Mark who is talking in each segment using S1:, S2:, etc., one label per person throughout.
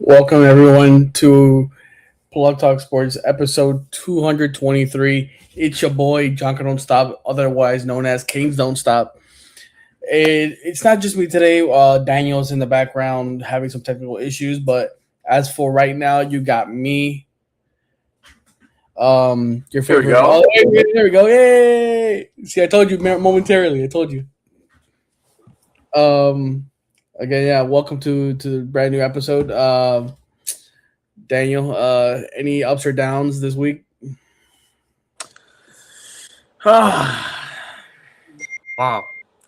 S1: Welcome everyone to Plug Talk Sports episode 223. It's your boy Jonka Don't Stop, otherwise known as Kings Don't Stop. It's not just me today. Daniel's in the background having some technical issues, but as for right now, you got me. Your
S2: Here we
S1: favorite. Oh,
S2: go.
S1: there we go! Yay! See, I told you momentarily. I told you. Um, Again, yeah. Welcome to the brand new episode. Daniel, any ups or downs this week?
S2: Wow.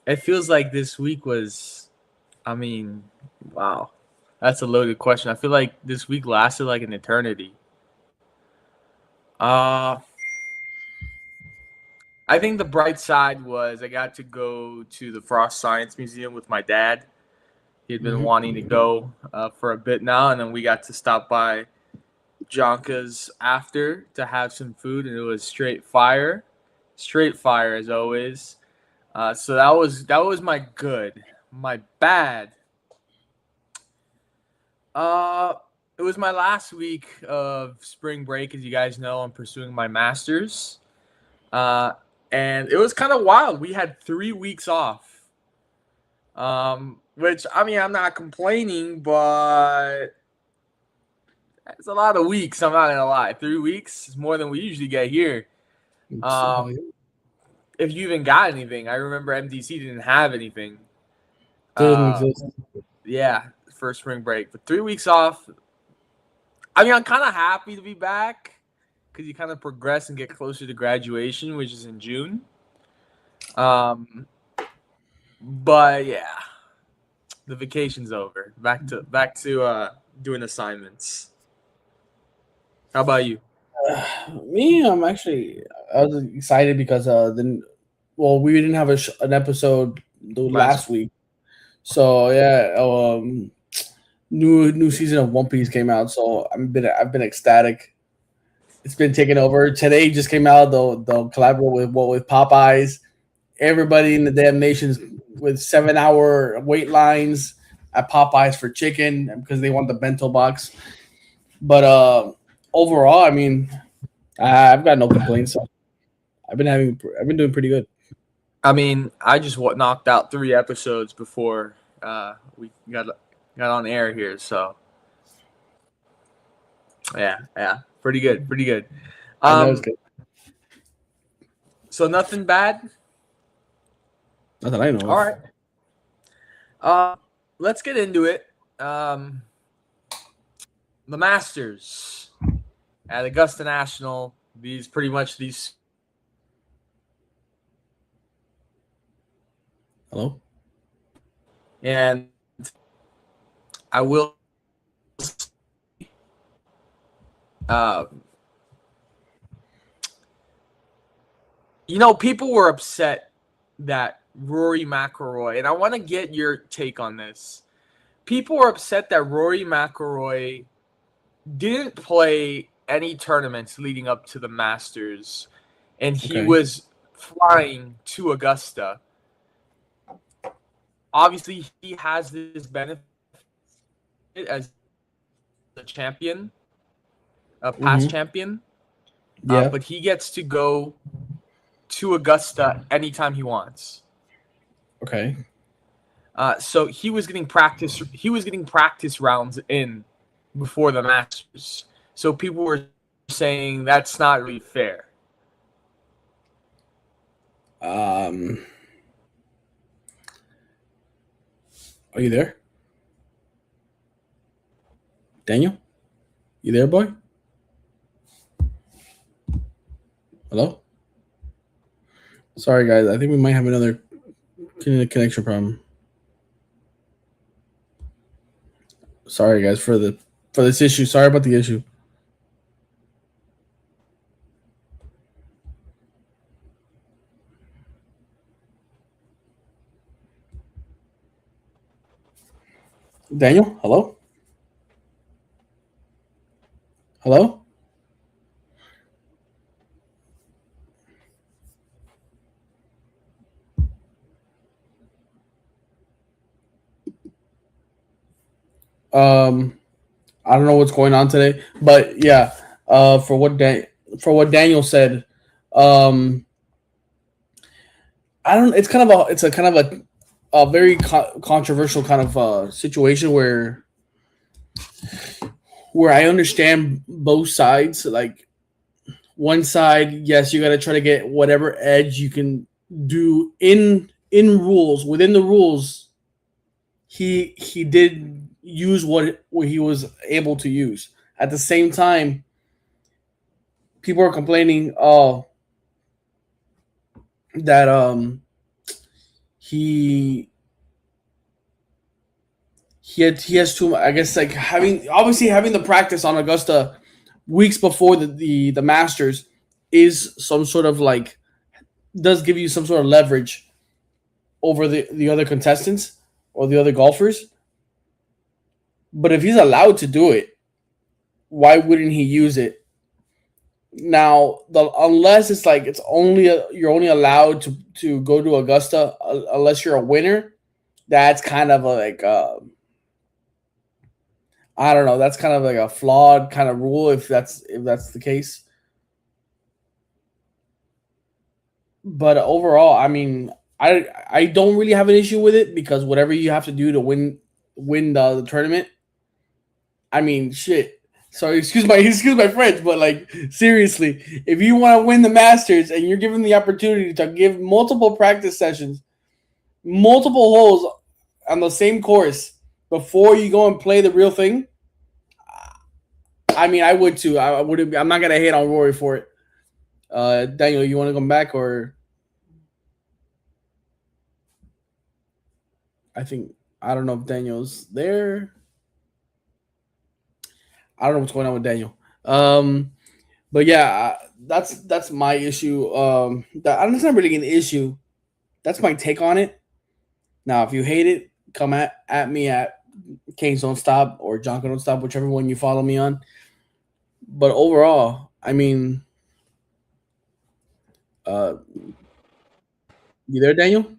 S2: It feels like this week was, wow. That's a loaded question. I feel like this week lasted like an eternity. Uh, I think the bright side was I got to go to the Frost Science Museum with my dad. He had been wanting to go for a bit now, and then we got to stop by Jonka's after to have some food, and it was straight fire as always. So that was my good. My bad. Uh, it was my last week of spring break. As you guys know, I'm pursuing my master's. Uh, and it was kind of wild. We had 3 weeks off. Which I'm not complaining, but it's a lot of weeks. I'm not gonna lie. 3 weeks is more than we usually get here. Um, if you even got anything, I remember MDC didn't have anything.
S1: Doesn't
S2: Uh,
S1: exist.
S2: yeah, for spring break, but 3 weeks off. I'm kind of happy to be back because you kind of progress and get closer to graduation, which is in June. But yeah, the vacation's over. Back to doing assignments. How about you?
S1: Me, I was excited because we didn't have an episode the
S2: Last
S1: last week, so yeah, new season of One Piece came out, so I've been ecstatic. It's been taken over. Today just came out. They'll collaborate with Popeyes. Everybody in the damn nations with 7 hour wait lines at Popeyes for chicken because they want the bento box. But overall, I've got no complaints. I've been doing pretty good.
S2: I just knocked out 3 episodes before we got on air here. So yeah, pretty good, pretty good.
S1: I know it's good.
S2: So nothing bad.
S1: Not that I know
S2: All
S1: of.
S2: right. Let's get into it. The Masters at Augusta National. These.
S1: Hello.
S2: And I will. Uh, people were upset that Rory McIlroy, and I want to get your take on this. People were upset that Rory McIlroy didn't play any tournaments leading up to the Masters, and he was flying to Augusta. Obviously, he has this benefit as a champion, a past champion.
S1: Yeah.
S2: But he gets to go to Augusta anytime he wants.
S1: Okay.
S2: So he was getting practice. He was getting practice rounds in before the Masters. So people were saying that's not really fair.
S1: Are you there, Daniel? You there, boy? Hello. Sorry, guys. I think we might have another connection problem. Sorry, guys, for this issue. Sorry about the issue. Daniel, hello? Hello? Um I don't know what's going on today, but yeah. For what Daniel said, um, I don't. It's kind of a kind of a very controversial kind of situation where I understand both sides. Like one side, yes, you got to try to get whatever edge you can do in rules within the rules. He did use what he was able to use. At the same time, people are complaining, oh, that he he has too. I guess like having the practice on Augusta weeks before the Masters is some sort of like does give you some sort of leverage over the other contestants or the other golfers. But if he's allowed to do it, why wouldn't he use it? Now, unless it's like it's only you're only allowed to go to Augusta unless you're a winner. That's kind of I don't know. That's kind of like a flawed kind of rule if that's the case. But overall, I mean, I don't really have an issue with it because whatever you have to do to win the tournament. I mean, shit. Sorry, excuse my French, but like seriously, if you want to win the Masters and you're given the opportunity to give multiple practice sessions, multiple holes on the same course before you go and play the real thing, I mean, I would too. I would. I'm not gonna hate on Rory for it. Daniel, you want to come back or? I don't know if Daniel's there. I don't know what's going on with Daniel. But yeah, that's my issue. That's not really an issue. That's my take on it. Now, if you hate it, come at me at Canes Don't Stop or Jonko Don't Stop, whichever one you follow me on. But overall, I mean, you there, Daniel?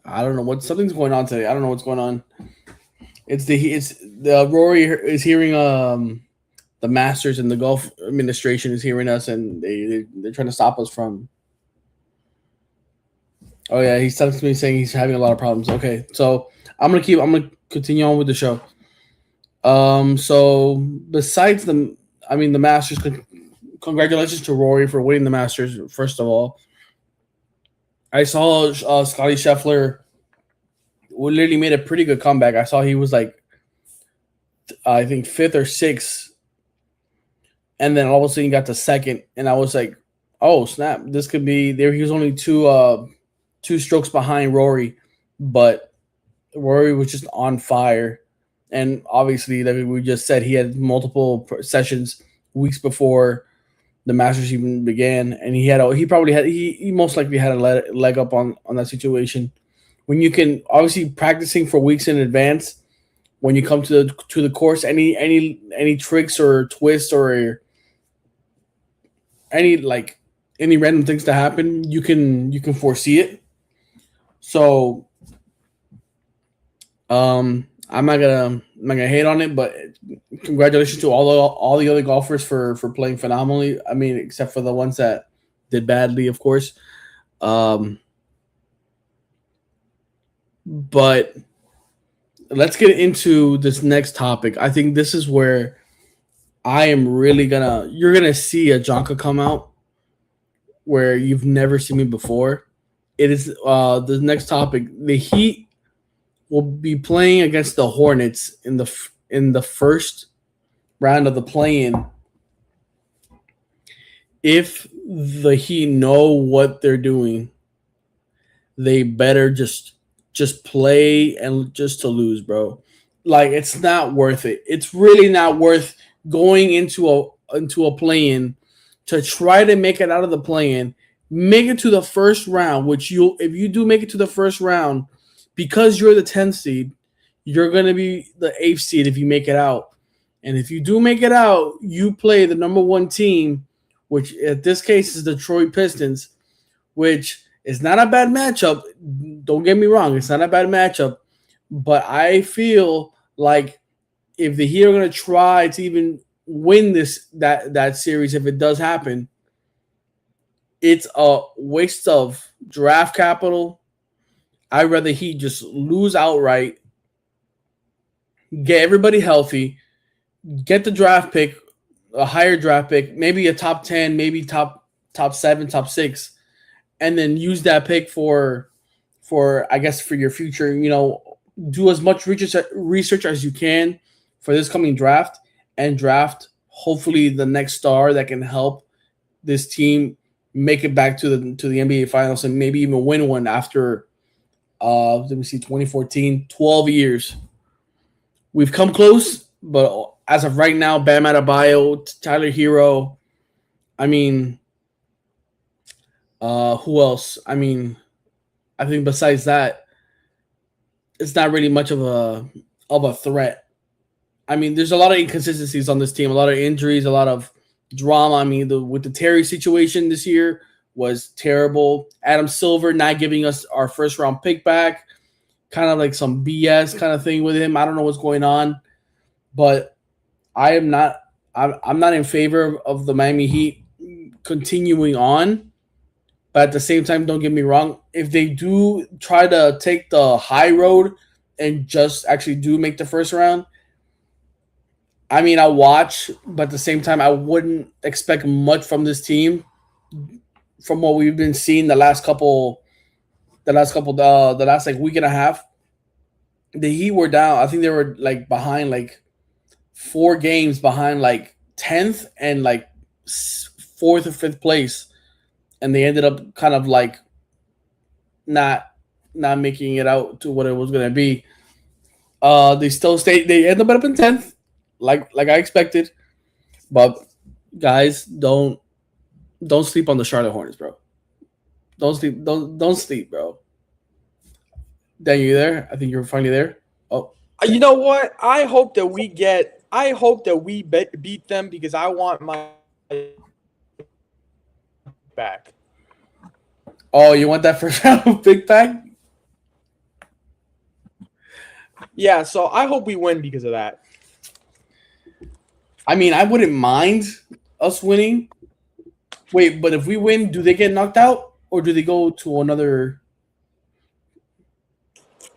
S1: I don't know what something's going on today. I don't know what's going on. It's the Rory is hearing the Masters and the Golf Administration is hearing us and they're trying to stop us from. Oh yeah, he's texting me saying he's having a lot of problems. Okay, so I'm gonna continue on with the show. So besides the Masters, congratulations to Rory for winning the Masters. First of all, I saw Scotty Scheffler literally made a pretty good comeback. I saw he was like, I think fifth or sixth, and then all of a sudden he got to second, and I was like, oh snap, this could be there. He was only two strokes behind Rory, but Rory was just on fire. And obviously, like we just said, he had multiple sessions weeks before the Masters even began, and he most likely had a leg up on that situation. When you can obviously practicing for weeks in advance, when you come to the course, any tricks or twists or any random things to happen, you can foresee it. So, I'm not gonna hate on it, but congratulations to all the other golfers for playing phenomenally. I mean, except for the ones that did badly, of course. But let's get into this next topic. I think this is where I am really you're gonna see a Jonka come out where you've never seen me before. It is the next topic. The Heat will be playing against the Hornets in the first round of the play-in. If the Heat know what they're doing, they better just play and just to lose, bro. Like it's not worth it. It's really not worth going into a play-in to try to make it out of the play-in, make it to the first round, which if you do make it to the first round, because you're the 10th seed, you're going to be the 8th seed if you make it out. And if you do make it out, you play the number one team, which in this case is the Detroit Pistons, which is not a bad matchup. Don't get me wrong. It's not a bad matchup. But I feel Like, if the Heat are going to try to even win that series, if it does happen, it's a waste of draft capital. I'd rather Heat just lose outright, get everybody healthy, get the draft pick, a higher draft pick, maybe a top 10, maybe top 7, top 6, and then use that pick for I guess for your future, do as much research as you can for this coming draft and draft hopefully the next star that can help this team make it back to the NBA finals and maybe even win one after let me see 2014, 12 years. We've come close, but as of right now, Bam Adebayo, Tyler Hero, I mean, who else? I mean, I think besides that, it's not really much of a threat. I mean, there's a lot of inconsistencies on this team, a lot of injuries, a lot of drama. I mean, with the Terry situation this year was terrible. Adam Silver not giving us our first round pick back, kind of like some BS kind of thing with him. I don't know what's going on, but I'm not in favor of the Miami Heat continuing on. But at the same time, don't get me wrong, if they do try to take the high road and just actually do make the first round, I mean, I'll watch, but at the same time, I wouldn't expect much from this team from what we've been seeing the last like week and a half. The Heat were down. I think they were like behind like 4 games behind like 10th and like 4th or 5th place. And they ended up kind of like not making it out to what it was going to be. They still stayed. They ended up in 10th, like I expected. But guys, don't sleep on the Charlotte Hornets, bro. Don't sleep, bro. Dan, you there? I think you're finally there. Oh,
S2: You know what? I hope that we beat them because I want my back.
S1: Oh, you want that first round pick back?
S2: Yeah, so I hope we win because of that.
S1: I mean, I wouldn't mind us winning. Wait, but if we win, do they get knocked out or do they go to another?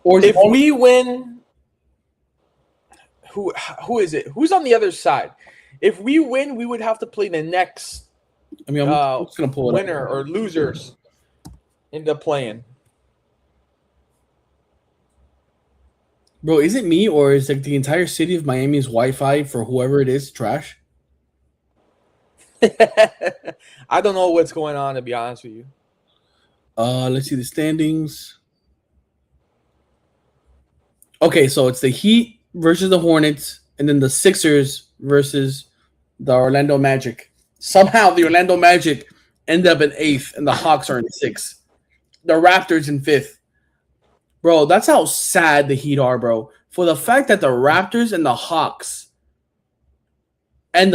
S2: Or if we win, who is it? Who's on the other side? If we win, we would have to play the next.
S1: I mean, I'm just gonna pull it
S2: winner
S1: up.
S2: Or losers into playing.
S1: Bro, is it me or is like the entire city of Miami's Wi-Fi for whoever it is trash?
S2: I don't know what's going on, to be honest with you.
S1: Let's see the standings. Okay, so it's the Heat versus the Hornets, and then the Sixers versus the Orlando Magic. Somehow the Orlando Magic end up in 8th, and the Hawks are in 6th. The Raptors in 5th. Bro, that's how sad the Heat are, bro. For the fact that the Raptors and the Hawks and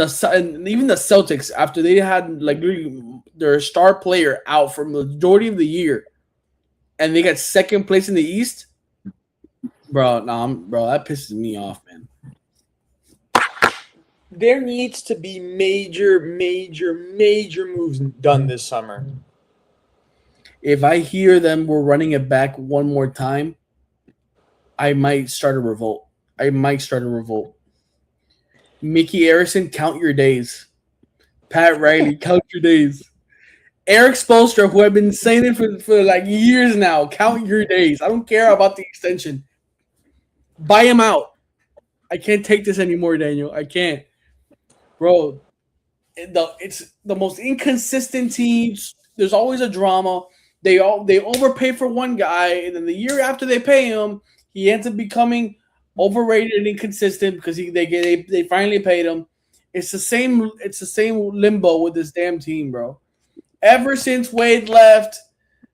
S1: even the Celtics, after they had like their star player out for the majority of the year, and they got second place in the East, bro, that pisses me off, man.
S2: There needs to be major moves done this summer.
S1: If I hear them we're running it back one more time, I might start a revolt. Mickey Arison, count your days. Pat Riley, count your days. Eric Spoelstra, who I've been saying it for like years now, count your days. I don't care about the extension. Buy him out. I can't take this anymore, Daniel. I can't. Bro, it's the most inconsistent teams. There's always a drama. They overpay for one guy, and then the year after they pay him, he ends up becoming overrated and inconsistent because they finally paid him. It's the same limbo with this damn team, bro. Ever since Wade left,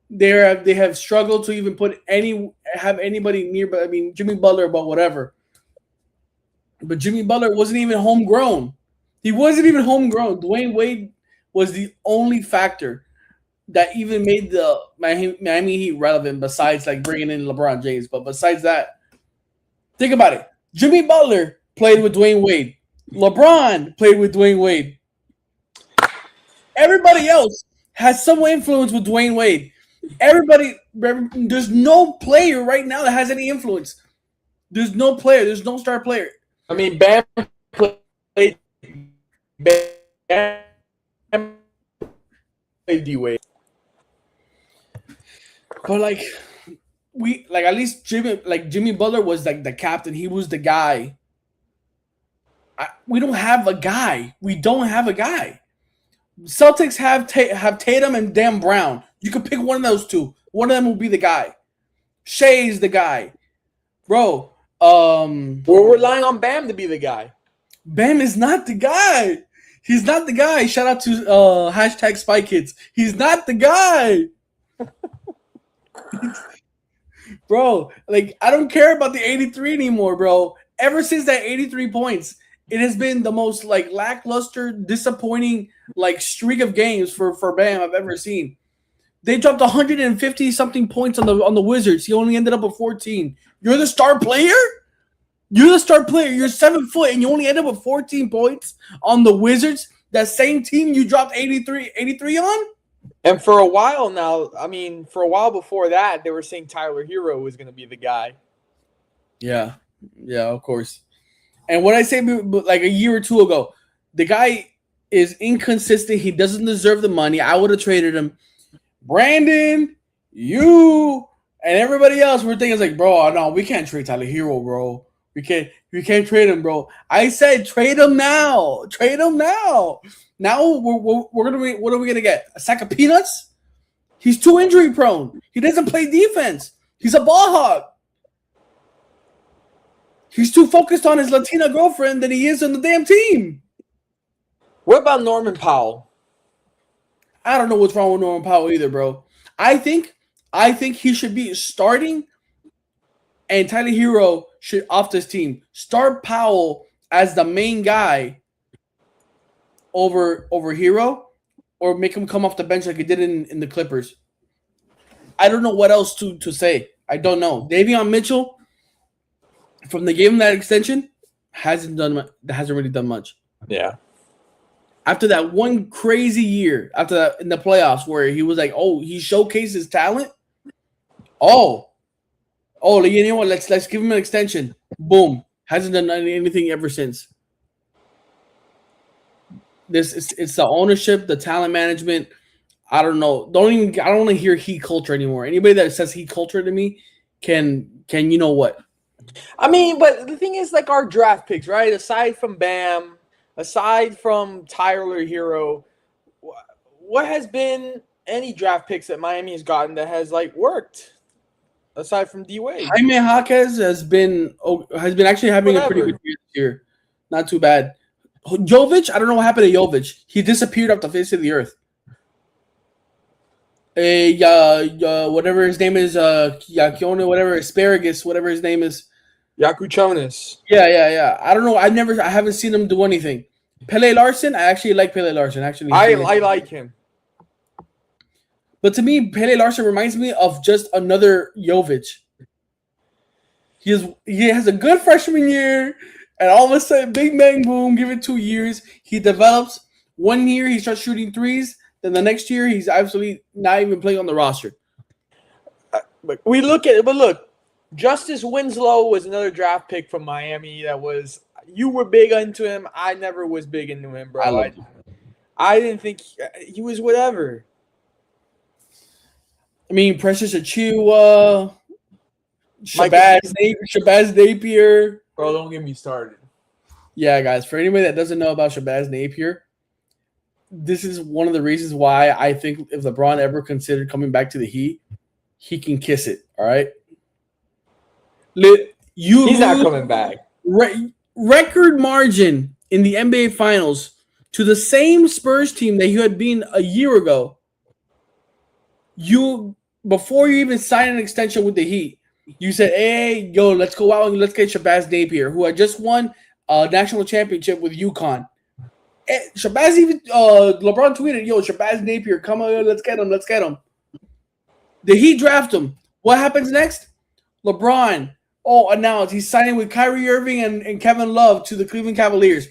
S1: they have struggled to even have anybody near. But I mean, Jimmy Butler, but whatever. But Jimmy Butler wasn't even homegrown. He wasn't even homegrown. Dwayne Wade was the only factor that even made the Miami Heat relevant besides like bringing in LeBron James. But besides that, think about it. Jimmy Butler played with Dwayne Wade. LeBron played with Dwayne Wade. Everybody else has some influence with Dwayne Wade. There's no player right now that has any influence. There's no player. There's no star player.
S2: I mean, Bam played D-Wade.
S1: But at least Jimmy Butler was like the captain. He was the guy. We don't have a guy. Celtics have Tatum and Dan Brown. You could pick one of those two. One of them will be the guy. Shea's the guy, bro.
S2: We're relying on Bam to be the guy.
S1: Bam is not the guy. He's not the guy. Shout out to hashtag Spy Kids. He's not the guy. Bro, like, I don't care about the 83 anymore, bro. Ever since that 83 points, it has been the most like lackluster, disappointing like streak of games for Bam I've ever seen. They dropped 150 something points on the Wizards. He only ended up with 14. You're the star player? You're the star player. You're 7 foot and you only ended up with 14 points on the Wizards. That same team you dropped 83 on?
S2: And for a while now, I mean, for a while before that, they were saying Tyler Hero was going to be the guy.
S1: Yeah, of course. And what I say like a year or two ago, the guy is inconsistent. He doesn't deserve the money. I would have traded him. Brandon, you, and everybody else were thinking like, bro, no, we can't trade Tyler Hero, bro. We can't trade him, bro. I said trade him now. Trade him now. Now we're gonna be, what are we gonna get? A sack of peanuts? He's too injury prone. He doesn't play defense. He's a ball hog. He's too focused on his Latina girlfriend than he is on the damn team.
S2: What about Norman Powell?
S1: I don't know what's wrong with Norman Powell either, bro. I think he should be starting, and Tyler Hero should off this team. Start Powell as the main guy over Hero, or make him come off the bench like he did in the Clippers. I don't know what else to say. I don't know. Davion Mitchell, from the game that extension, hasn't really done much.
S2: Yeah.
S1: After that one crazy year, after that in the playoffs where he was like, oh, he showcased his talent. Oh, you know what? Let's give him an extension. Boom. Hasn't done anything ever since. It's the ownership, the talent management. I don't know. I don't want to hear heat culture anymore. Anybody that says heat culture to me can you know what?
S2: I mean, but the thing is, like, our draft picks, right? Aside from Bam, aside from Tyler Hero, what has been any draft picks that Miami has gotten that has like worked? Aside from D-Wade,
S1: Jaime Jaquez has been actually having a pretty good year this year. Not too bad. Jovic, I don't know what happened to Jovic. He disappeared off the face of the earth. Whatever his name is, Yakione, whatever, Asparagus, whatever his name is.
S2: Yakuchonis.
S1: Yeah. I don't know. I haven't seen him do anything. Pele Larson, I actually like Pele Larson. Actually,
S2: I like him.
S1: But to me, Pele Larson reminds me of just another Jovic. He has a good freshman year, and all of a sudden, big bang boom, give it 2 years. He develops. 1 year, he starts shooting threes. Then the next year, he's absolutely not even playing on the roster.
S2: But look, Justice Winslow was another draft pick from Miami that was – you were big into him. I never was big into him, bro. I didn't think he was whatever.
S1: I mean, Precious Achiuwa, Shabazz Napier.
S2: Bro, don't get me started.
S1: Yeah, guys, for anybody that doesn't know about Shabazz Napier, this is one of the reasons why I think if LeBron ever considered coming back to the Heat, he can kiss it, all right?
S2: He's not coming back.
S1: Record margin in the NBA Finals to the same Spurs team that you had been a year ago. Before you even signed an extension with the Heat, you said, hey, yo, let's go out and let's get Shabazz Napier, who had just won a national championship with UConn. Shabazz even LeBron tweeted, yo, Shabazz Napier, come on, let's get him. The Heat draft him. What happens next? LeBron Oh, announced he's signing with Kyrie Irving and Kevin Love to the Cleveland Cavaliers.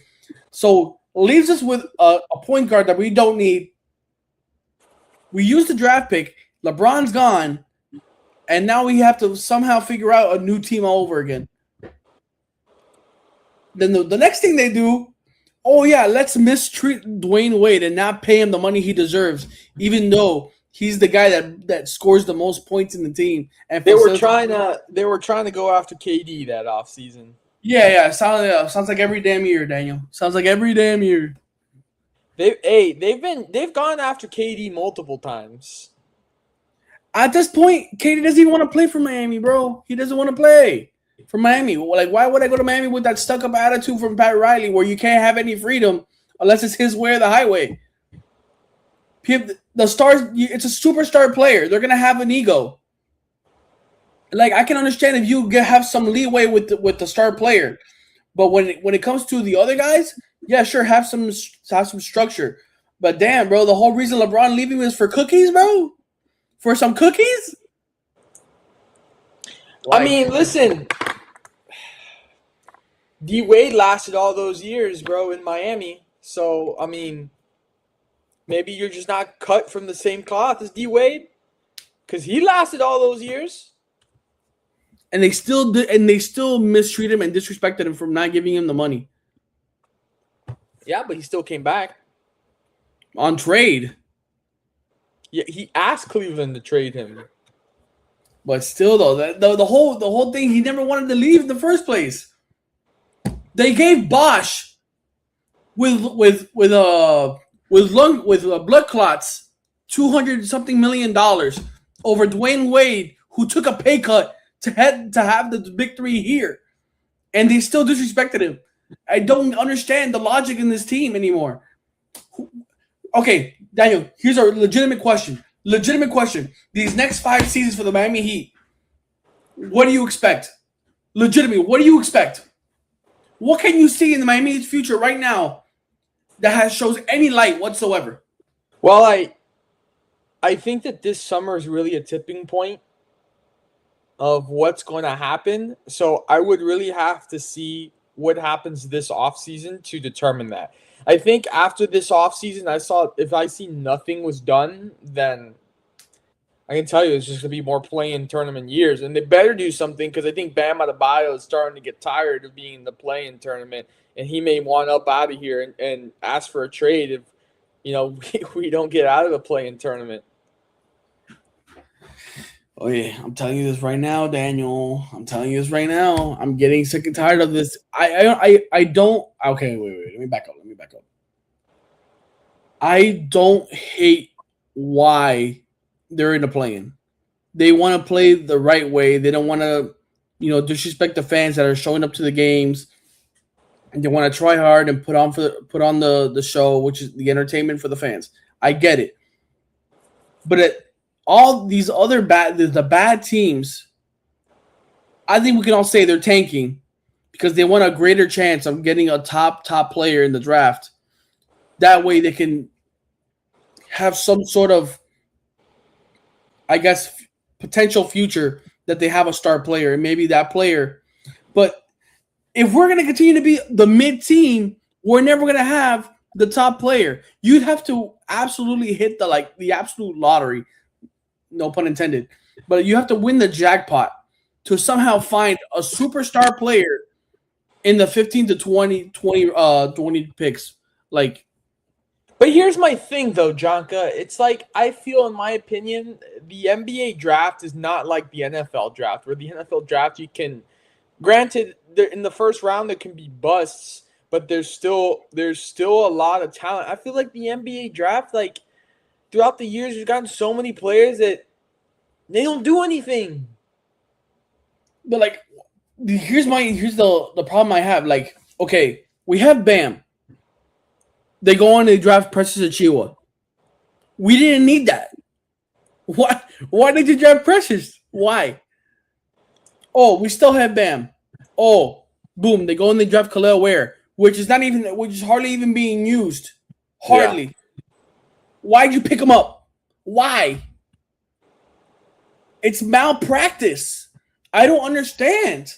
S1: So leaves us with a point guard that we don't need. We used the draft pick. LeBron's gone. And now we have to somehow figure out a new team all over again. Then the next thing they do, oh yeah, let's mistreat Dwayne Wade and not pay him the money he deserves, even though he's the guy that scores the most points in the team. And
S2: they were trying to go after KD that offseason.
S1: Yeah. Sounds like every damn year, Daniel. Sounds like every damn year.
S2: They've gone after KD multiple times.
S1: At this point, KD doesn't even want to play for Miami, bro. He doesn't want to play for Miami. Like, why would I go to Miami with that stuck-up attitude from Pat Riley where you can't have any freedom unless it's his way or the highway? The stars, it's a superstar player. They're going to have an ego. Like, I can understand if you have some leeway with the star player. But when it comes to the other guys, yeah, sure, have some structure. But damn, bro, the whole reason LeBron leaving was for cookies, bro? For some cookies?
S2: I mean, listen. D Wade lasted all those years, bro, in Miami. So, I mean, maybe you're just not cut from the same cloth as D Wade, because he lasted all those years.
S1: And they still mistreated him and disrespected him from not giving him the money.
S2: Yeah, but he still came back
S1: on trade.
S2: Yeah, he asked Cleveland to trade him.
S1: But still, though, the whole thing, he never wanted to leave in the first place. They gave Bosch with blood clots $200-something million over Dwayne Wade, who took a pay cut to have the big three here, and they still disrespected him. I don't understand the logic in this team anymore. Okay, Daniel, here's a legitimate question. These next 5 seasons for the Miami Heat, what do you expect? Legitimately, what do you expect? What can you see in the Miami Heat's future right now that shows any light whatsoever?
S2: Well, I think that this summer is really a tipping point of what's going to happen. So I would really have to see what happens this offseason to determine that. I think after this offseason, if I see nothing was done, then I can tell you it's just going to be more play-in tournament years. And they better do something, because I think Bam Adebayo is starting to get tired of being in the play-in tournament, and he may want up out of here and ask for a trade if, we don't get out of the play-in tournament.
S1: Oh, yeah. I'm telling you this right now, Daniel. I'm telling you this right now. I'm getting sick and tired of this. I don't. Okay, wait. Let me back up. I don't hate why they're in the play-in. They want to play the right way. They don't want to, disrespect the fans that are showing up to the games. And they want to try hard and put on the show, which is the entertainment for the fans. I get it. But all these other the bad teams, I think we can all say they're tanking because they want a greater chance of getting a top player in the draft. That way they can have some sort of, I guess, potential future that they have a star player and maybe that player. But if we're going to continue to be the mid team, we're never going to have the top player. You'd have to absolutely hit the absolute lottery. No pun intended. But you have to win the jackpot to somehow find a superstar player in the 15 to 20 picks.
S2: But here's my thing, though, Jonka. It's like, I feel, in my opinion, the NBA draft is not like the NFL draft, where the NFL draft, you can, granted, in the first round there can be busts, but there's still a lot of talent. I feel like the NBA draft, throughout the years, we've gotten so many players that they don't do anything.
S1: But here's the problem I have. Okay, we have Bam. They go on and they draft Precious Achiuwa. We didn't need that. Why did you draft Precious? Why? Oh, we still have Bam. Oh, boom, they go and they draft Khalil Ware, which is hardly even being used. Hardly. Yeah. Why'd you pick him up? Why? It's malpractice. I don't understand.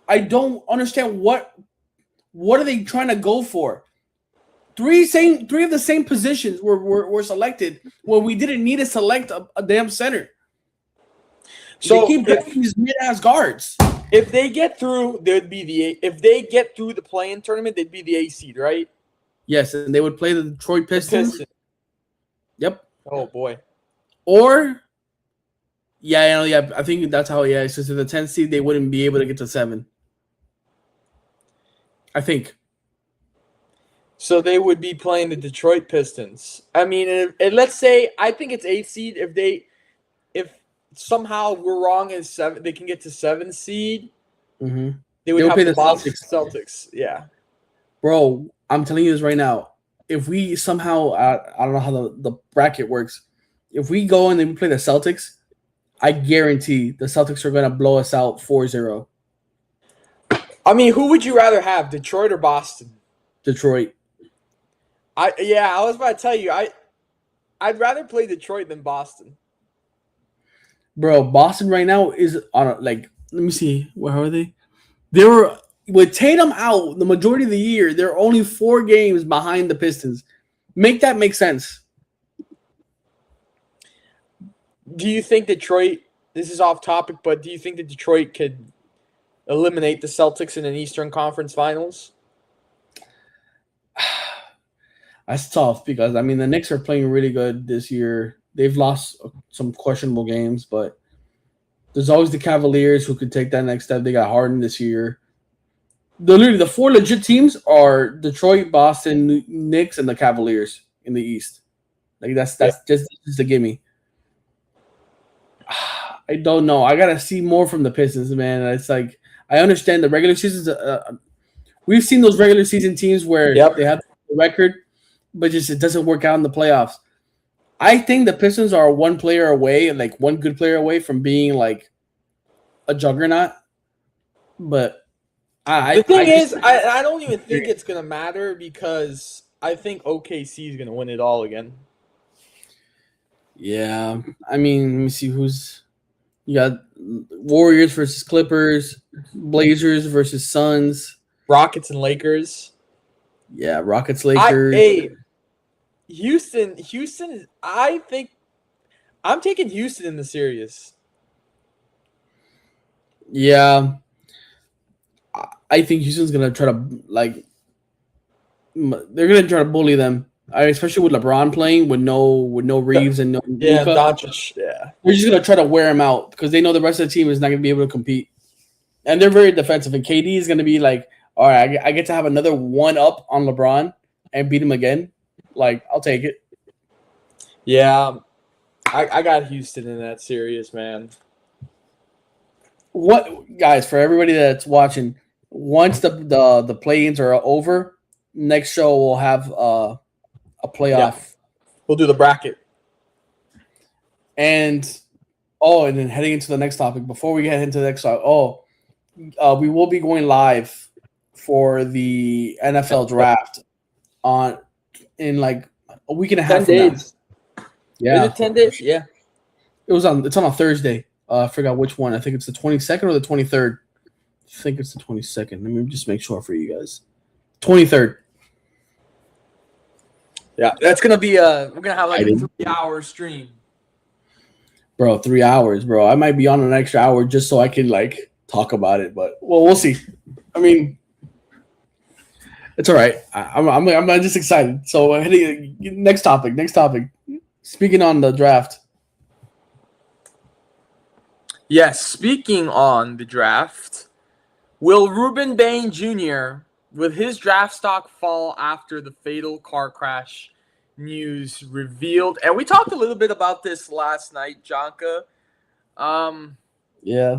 S1: I don't understand what are they trying to go for? Three of the same positions were selected when we didn't need to select a damn center. So they keep drafting these mid-ass guards.
S2: If they get through, if they get through the play-in tournament, they'd be the A seed, right?
S1: Yes, and they would play the Detroit Pistons. Yep.
S2: Oh boy.
S1: Or yeah, I think that's how. Yeah, so the 10th seed they wouldn't be able to get to 7. I think.
S2: So they would be playing the Detroit Pistons. I mean, and let's say I think it's 8th seed. If somehow we're wrong and 7, they can get to 7th seed.
S1: Mm-hmm.
S2: They would have the Celtics. Yeah,
S1: bro. I'm telling you this right now. If we somehow, I don't know how the bracket works. If we go and then we play the Celtics, I guarantee the Celtics are going to blow us out 4-0.
S2: I mean, who would you rather have, Detroit or Boston?
S1: Detroit.
S2: I was about to tell you, I'd rather play Detroit than Boston.
S1: Bro, Boston right now is on let me see, where are they? They were with Tatum out the majority of the year. They're only 4 games behind the Pistons. Make that make sense.
S2: Do you think Detroit? This is off topic, but do you think that Detroit could eliminate the Celtics in an Eastern Conference Finals?
S1: That's tough because I mean the Knicks are playing really good this year. They've lost some questionable games, but there's always the Cavaliers who could take that next step. They got Harden this year. Literally, the 4 legit teams are Detroit, Boston, Knicks, and the Cavaliers in the East. Like that's just a gimme. I don't know. I gotta see more from the Pistons, man. It's like I understand the regular seasons. We've seen those regular season teams where they have the record, but just it doesn't work out in the playoffs. I think the Pistons are one player away, like one good player away from being like a juggernaut. But
S2: the thing is, I don't even think it's going to matter because I think OKC is going to win it all again.
S1: Yeah. I mean, let me see who's – you got Warriors versus Clippers, Blazers versus Suns.
S2: Rockets and Lakers.
S1: Yeah, Rockets, Lakers.
S2: Houston is – I think – I'm taking Houston in the series.
S1: Yeah. I think Houston's going to try to, like – they're going to try to bully them, especially with LeBron playing, with no Reeves and no Luka.
S2: Doncic, yeah.
S1: They're just going to try to wear him out because they know the rest of the team is not going to be able to compete. And they're very defensive. And KD is going to be like, all right, I get to have another one-up on LeBron and beat him again. Like, I'll take it.
S2: Yeah, I got Houston in that series, man.
S1: What, guys, for everybody that's watching, once the play-ins are over, next show we'll have a playoff. Yeah.
S2: We'll do the bracket.
S1: And then heading into the next topic, before we get into the next topic, we will be going live for the NFL draft in like a week and a half.
S2: 10 days.
S1: Yeah.
S2: Is it 10 days? Yeah.
S1: It's on a Thursday. I forgot which one. I think it's the 22nd or the 23rd. I think it's the 22nd. Let me just make sure for you guys. 23rd.
S2: Yeah, that's gonna be we're gonna have like a 3-hour stream.
S1: Bro, 3 hours, bro. I might be on an extra hour just so I can like talk about it, but we'll see. I mean, it's all right. I'm just excited. So next topic. Speaking on the draft.
S2: Yes, speaking on the draft, will Ruben Bain Jr. with his draft stock fall after the fatal car crash news revealed? And we talked a little bit about this last night, Jonka.
S1: Yeah.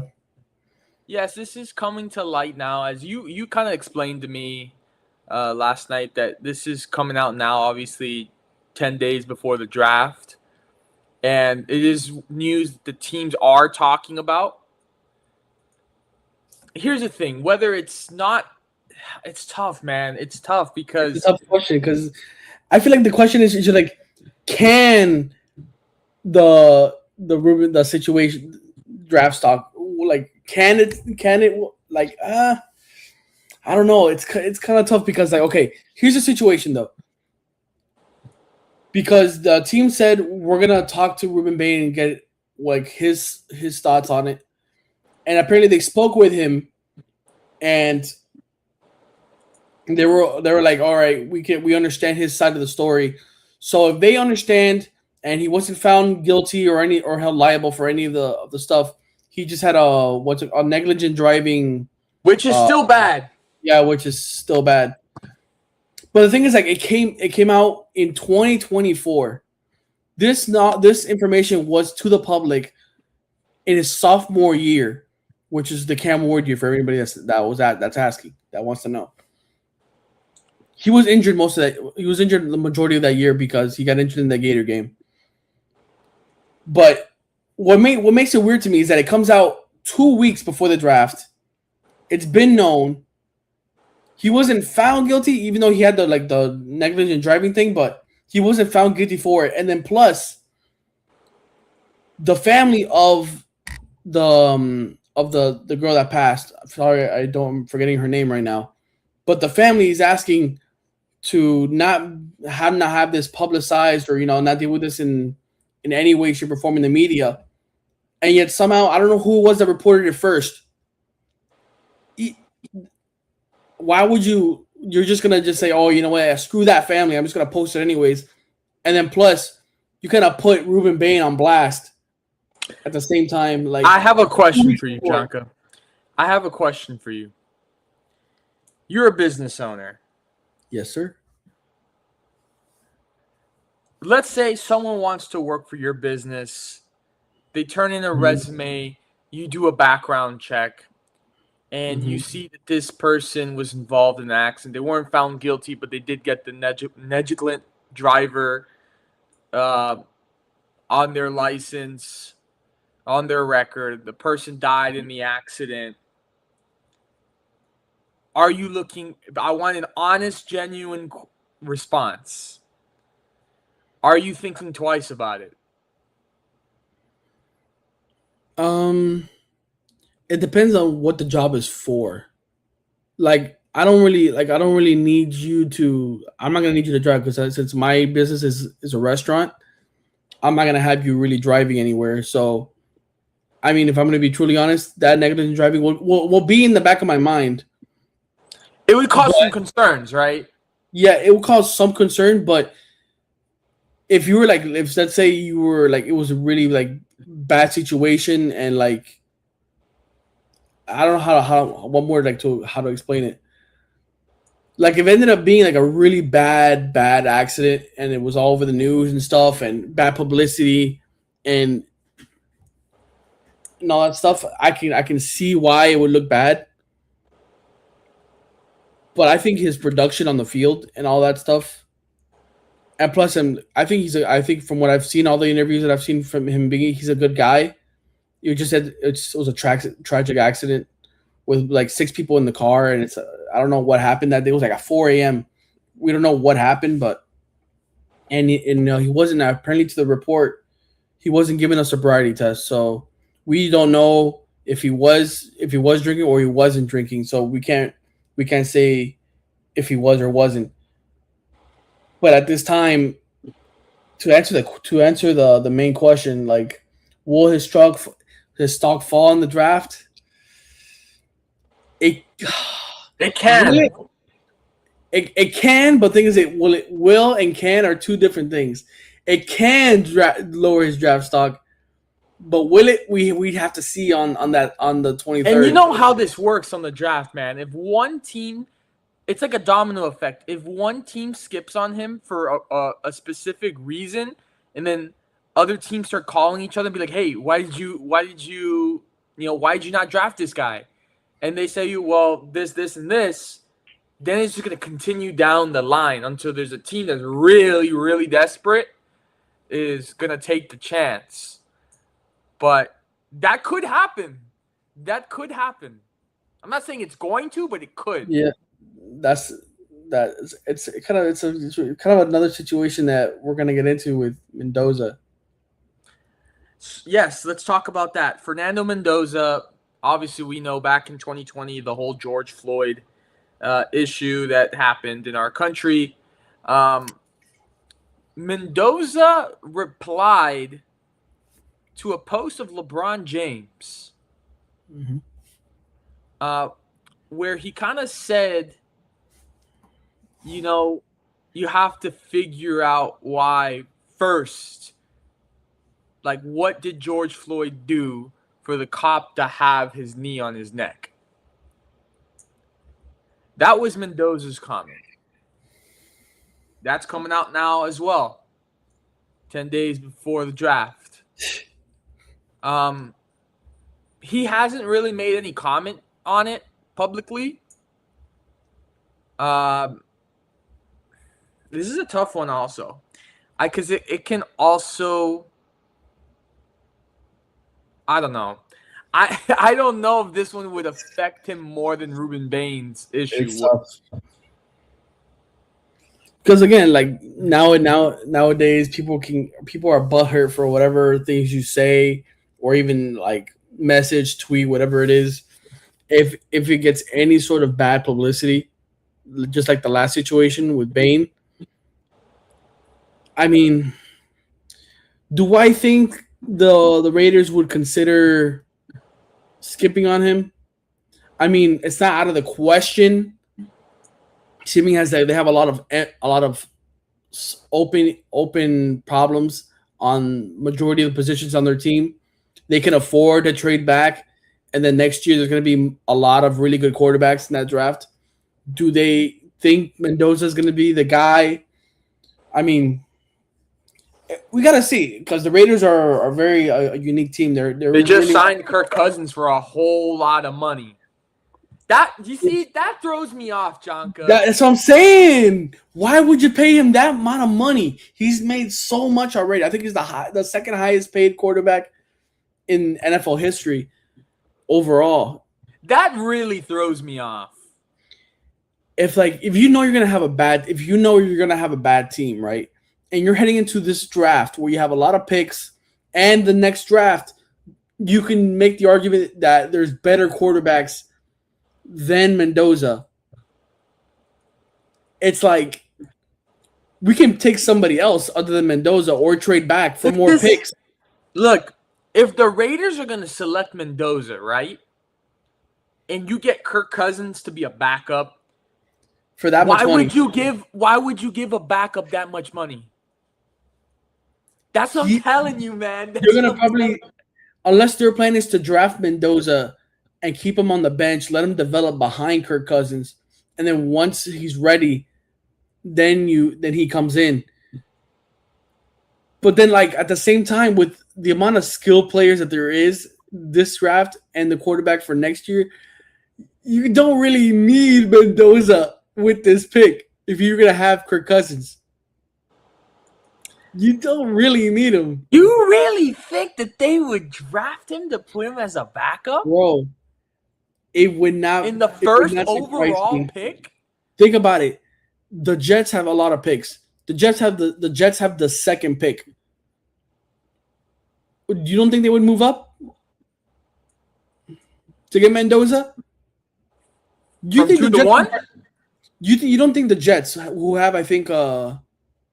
S2: Yes, this is coming to light now. As you kind of explained to me last night that this is coming out now, obviously 10 days before the draft. And it is news that the teams are talking about. Here's the thing. Whether it's not – it's tough, man. It's tough because –
S1: it's a tough question because I feel like the question is like, can the situation draft stock like can it like I don't know. It's kind of tough because like okay, here's the situation though. Because the team said we're gonna talk to Ruben Bain and get like his thoughts on it, and apparently they spoke with him, and they were like, all right, we understand his side of the story. So if they understand and he wasn't found guilty or held liable for any of the stuff, he just had a negligent driving,
S2: which is still bad.
S1: Yeah, which is still bad. But the thing is, like, it came out in 2024. This information was to the public in his sophomore year, which is the Cam Ward year for everybody that's asking, that wants to know. He was injured most of that. He was injured the majority of that year because he got injured in the Gator game. But what makes it weird to me is that it comes out 2 weeks before the draft. It's been known. He wasn't found guilty, even though he had the negligent driving thing, but he wasn't found guilty for it. And then plus, the family of the girl that passed. I'm sorry, I'm forgetting her name right now. But the family is asking to not have this publicized or not deal with this in any way, shape, or form in the media. And yet somehow, I don't know who it was that reported it first. Why would you're just going to just say, oh, you know what, screw that family, I'm just going to post it anyways. And then plus, you kind of put Ruben Bain on blast at the same time. Like,
S2: I have a question for you, Jonka. I have a question for you. You're a business owner.
S1: Yes, sir.
S2: Let's say someone wants to work for your business. They turn in a resume. You do a background check. And you see that this person was involved in an accident. They weren't found guilty, but they did get the negligent driver on their license, on their record. The person died in the accident. Are you looking – I want an honest, genuine response. Are you thinking twice about it?
S1: It depends on what the job is for. Like, I don't really need you to. I'm not gonna need you to drive because since my business is a restaurant, I'm not gonna have you really driving anywhere. So, I mean, if I'm gonna be truly honest, that negligent driving will be in the back of my mind.
S2: It would cause some concerns, right?
S1: Yeah, it would cause some concern, but if you were if let's say you were it was a really bad situation and I don't know how one word how to explain it. Like, if it ended up being a really bad accident and it was all over the news and stuff and bad publicity and all that stuff, I can see why it would look bad. But I think his production on the field and all that stuff, and plus I think from what I've seen, all the interviews that I've seen from him he's a good guy. You just said it was a tragic accident with 6 people in the car, and I don't know what happened that day. It was at 4 a.m. We don't know what happened, but he wasn't, apparently to the report, he wasn't giving a sobriety test, so we don't know if he was drinking or he wasn't drinking. So we can't say if he was or wasn't. But at this time, to answer the main question, will his stock fall in the draft? It can. It can, but the thing is, will and can are two different things. It can lower his draft stock, but will it? We have to see on the 23rd.
S2: And you know how this works on the draft, man. If one team, it's like a domino effect. If one team skips on him for a specific reason, and then other teams start calling each other and be like, "Hey, why did you not draft this guy?" And they say, well, this, and this, then it's just going to continue down the line until there's a team that's really, really desperate is going to take the chance. But that could happen. I'm not saying it's going to, but it could.
S1: Yeah, it's kind of another situation that we're going to get into with Mendoza.
S2: Yes, let's talk about that. Fernando Mendoza, obviously we know back in 2020 the whole George Floyd issue that happened in our country. Mendoza replied to a post of LeBron James, where he kind of said, you have to figure out why first. Like, what did George Floyd do for the cop to have his knee on his neck? That was Mendoza's comment. That's coming out now as well, 10 days before the draft. He hasn't really made any comment on it publicly. This is a tough one also. Because it can also... I don't know. I don't know if this one would affect him more than Ruben Bain's issue.
S1: Because again, like nowadays, people are butthurt for whatever things you say, or even like message, tweet, whatever it is. If it gets any sort of bad publicity, just like the last situation with Bain. I mean, do I think the Raiders would consider skipping on him? I mean, it's not out of the question. Seeming as they have a lot of open problems on majority of the positions on their team. They can afford to trade back, and then next year there's going to be a lot of really good quarterbacks in that draft. Do they think Mendoza is going to be the guy? I mean, we got to see, because the Raiders are very a unique team. They
S2: just really signed Kirk Cousins for a whole lot of money. That throws me off, Jonka.
S1: That's what I'm saying. Why would you pay him that amount of money? He's made so much already. I think he's the second highest paid quarterback in NFL history overall.
S2: That really throws me off.
S1: If you know you're gonna have a bad team, right? And you're heading into this draft where you have a lot of picks, and the next draft, you can make the argument that there's better quarterbacks than Mendoza. It's like, we can take somebody else other than Mendoza or trade back for more picks.
S2: Look, if the Raiders are going to select Mendoza, right, and you get Kirk Cousins to be a backup
S1: for that much money,
S2: why would you give a backup that much money? That's what I'm telling you, man.
S1: You're going to probably, unless their plan is to draft Mendoza and keep him on the bench, let him develop behind Kirk Cousins, and then once he's ready, then he comes in. But then, like, at the same time, with the amount of skill players that there is this draft and the quarterback for next year, you don't really need Mendoza with this pick if you're gonna have Kirk Cousins. You don't really need him.
S2: You really think that they would draft him to put him as a backup?
S1: Bro, it would not.
S2: In the first overall pick?
S1: Think about it. The Jets have a lot of picks. The Jets have the second pick. You don't think they would move up to get Mendoza?
S2: You
S1: don't think the Jets, who have I think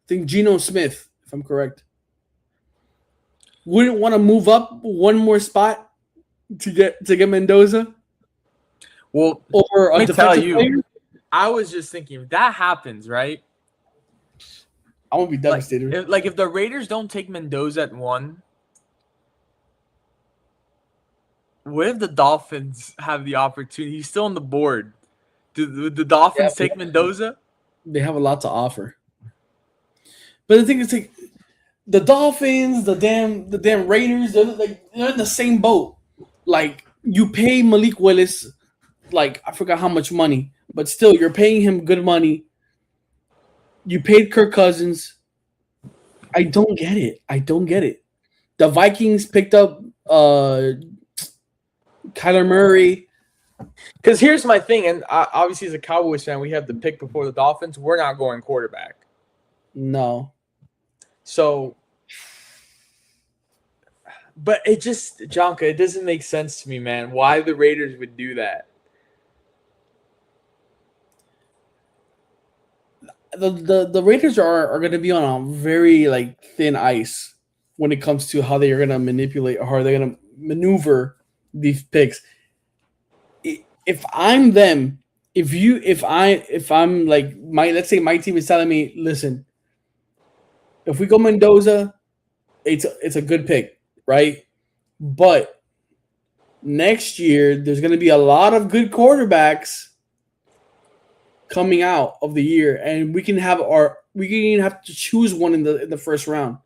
S1: Geno Smith, if I'm correct, wouldn't want to move up one more spot to get Mendoza?
S2: Well,
S1: over a defensive player?
S2: I was just thinking, if that happens, right?
S1: I won't be devastated.
S2: If the Raiders don't take Mendoza at 1, what if the Dolphins have the opportunity? He's still on the board. Do the Dolphins take Mendoza?
S1: They have a lot to offer. But the thing is, like, the Dolphins, the damn Raiders, they're in the same boat. Like, you pay Malik Willis, like, I forgot how much money, but still, you're paying him good money. You paid Kirk Cousins. I don't get it. The Vikings picked up Kyler Murray.
S2: Because here's my thing, and obviously as a Cowboys fan, we have the pick before the Dolphins. We're not going quarterback.
S1: No.
S2: So, But it just, Jonka, it doesn't make sense to me, man. Why the Raiders would do that?
S1: The Raiders are going to be on a very like thin ice when it comes to how they are going to manipulate or how they're going to maneuver these picks. If I'm them, if I'm like let's say my team is telling me, listen, if we go Mendoza, it's a good pick, right? But next year there's going to be a lot of good quarterbacks coming out of the year, and we can even have to choose one in the first round.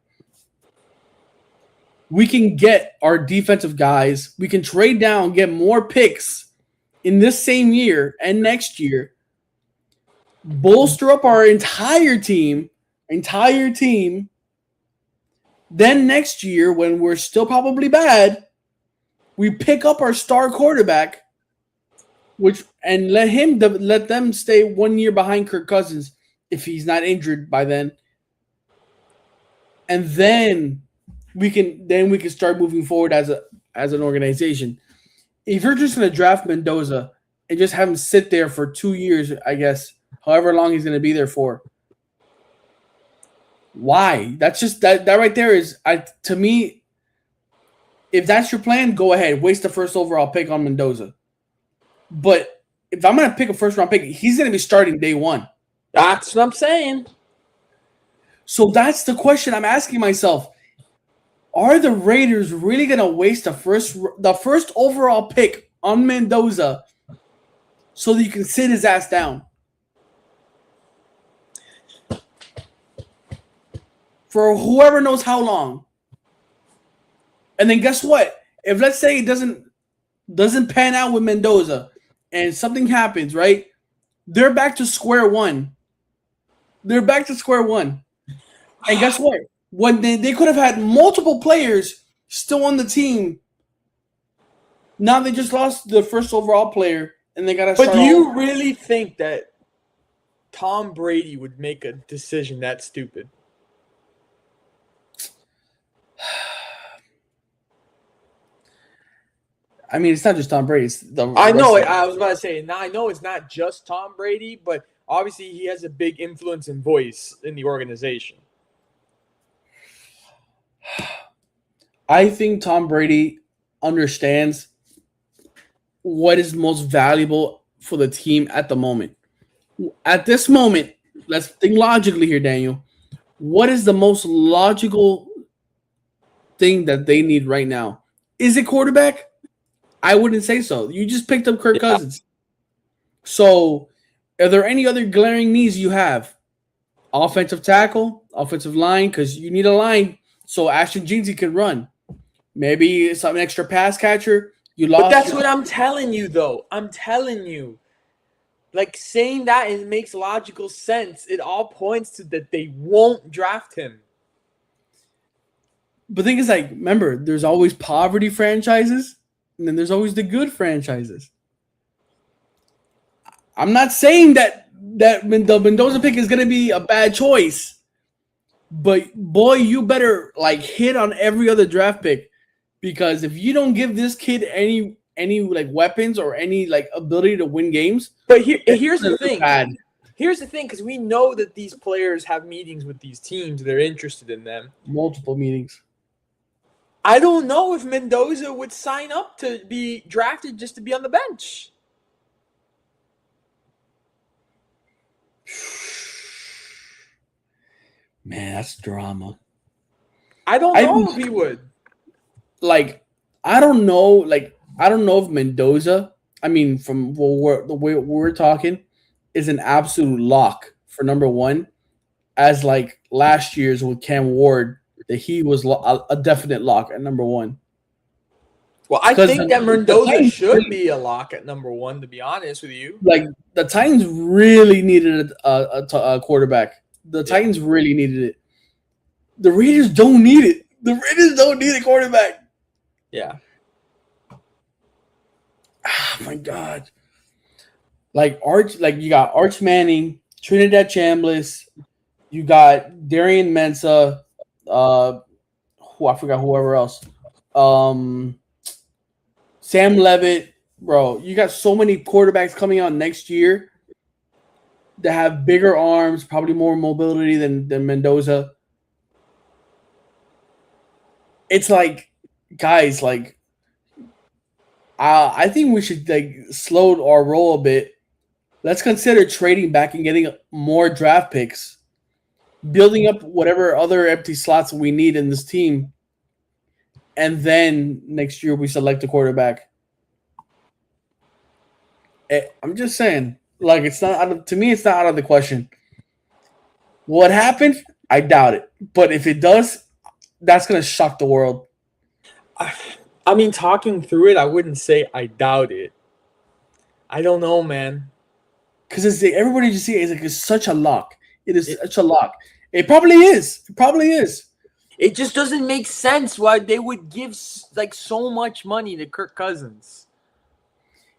S1: We can get our defensive guys. We can trade down, get more picks in this same year and next year. Bolster up our entire team. Then next year, when we're still probably bad, we pick up our star quarterback, and let them stay 1 year behind Kirk Cousins if he's not injured by then, and then we can start moving forward as an organization. If you're just going to draft Mendoza and just have him sit there for 2 years, I guess, however long he's going to be there for, why? That's just that right there is to me. If that's your plan, go ahead, waste the first overall pick on Mendoza. But if I'm going to pick a first round pick, he's going to be starting day one.
S2: That's what I'm saying.
S1: So that's the question I'm asking myself. Are the Raiders really going to waste the first overall pick on Mendoza so that you can sit his ass down? For whoever knows how long. And then guess what? If let's say it doesn't pan out with Mendoza and something happens, right? They're back to square one. And guess what? When they could have had multiple players still on the team. Now they just lost the first overall player and they got to start.
S2: But do you really think that Tom Brady would make a decision that stupid?
S1: I mean, it's not just Tom Brady.
S2: I know it. I was about to say, now I know it's not just Tom Brady, but obviously he has a big influence and voice in the organization.
S1: I think Tom Brady understands what is most valuable for the team at the moment. At this moment, let's think logically here, Daniel. What is the most logical thing that they need right now? Is it quarterback? I wouldn't say so. You just picked up Kirk Cousins. So, are there any other glaring needs you have? Offensive tackle, offensive line, because you need a line so Ashton Jeanty can run. Maybe some extra pass catcher.
S2: But that's what I'm telling you, though. I'm telling you. Like, saying that it makes logical sense. It all points to that they won't draft him.
S1: But the thing is, like, remember, there's always poverty franchises, and then there's always the good franchises. I'm not saying that the Mendoza pick is going to be a bad choice, but boy, you better like hit on every other draft pick, because if you don't give this kid any like weapons or any like ability to win games,
S2: but here's the thing.
S1: Bad.
S2: Here's the thing, because we know that these players have meetings with these teams. They're interested in them.
S1: Multiple meetings.
S2: I don't know if Mendoza would sign up to be drafted just to be on the bench.
S1: Man, that's drama.
S2: I don't know if he would.
S1: Like, I don't know if Mendoza, I mean, from the way we're talking, is an absolute lock for number one, as like last year's with Cam Ward, that he was a definite lock at number one.
S2: Well, I think that Mendoza should be a lock at number one, to be honest with you.
S1: Like, the Titans really needed a quarterback. The Titans really needed it. The Raiders don't need it. The Raiders don't need a quarterback.
S2: Yeah.
S1: Oh, my God. Like, you got Arch Manning, Trinidad Chambliss, you got Darian Mensah, I forgot whoever else. Um, Sam Levitt, bro. You got so many quarterbacks coming out next year that have bigger arms, probably more mobility than Mendoza. It's like, guys, like, I think we should like slow our roll a bit. Let's consider trading back and getting more draft picks, building up whatever other empty slots we need in this team, and then next year we select a quarterback. I'm just saying, like, it's not out of, to me, it's not out of the question. What happened? I doubt it, but if it does, that's gonna shock the world.
S2: I mean, talking through it, I wouldn't say I doubt it. I don't know, man.
S1: Because everybody just see it, it's such a lock. It is such a lock. It probably is. It probably is.
S2: It just doesn't make sense why they would give like so much money to Kirk Cousins.